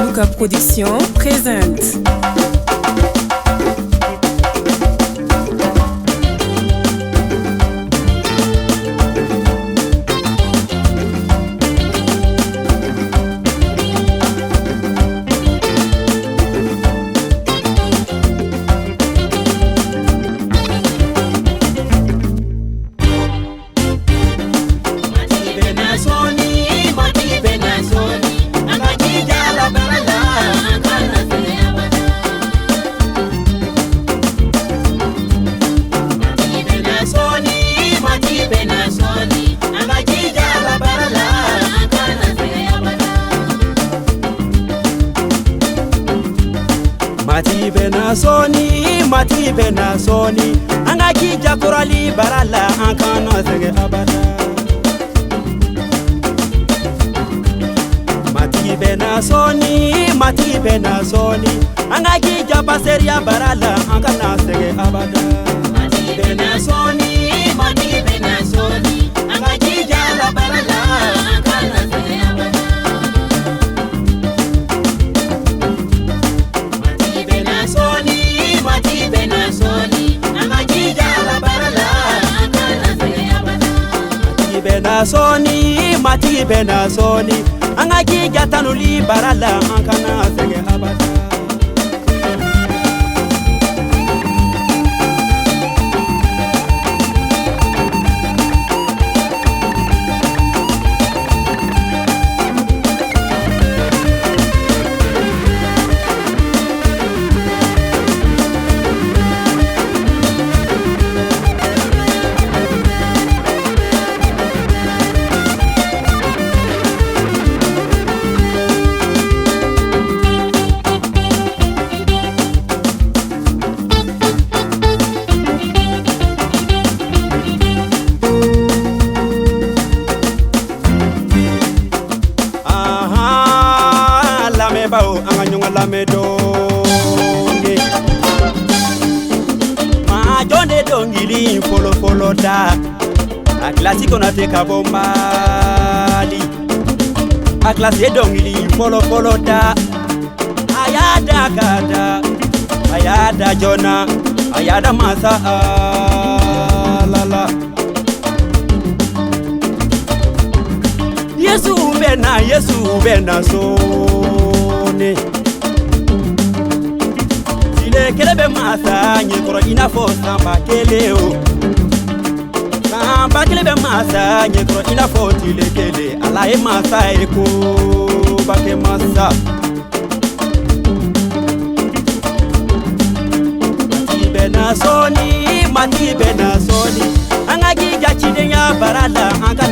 Luca Production présente. Mati bena soni anga kija korali barala ankano sege abada. Mati bena soni anga kija paseria barala ankano sege abada. Mati bena soni anga kija la barala ankano sege abada. Mati bena soni Mati bena soni anga kija tanuli barala ankana sege abada. Bao anganyonga la medonge ma jonde dongili polo da a classico na te kabombali a classe dongili polo da ayada kada ayada jona ayada masa lala Yesu bena so Sile kelebe masa nyekoro inafo samba keleo Samba kelebe masa nyekoro inafo tile kele Alae masa eko bake masa Mati bena soni Anga gija chide ya barala Anga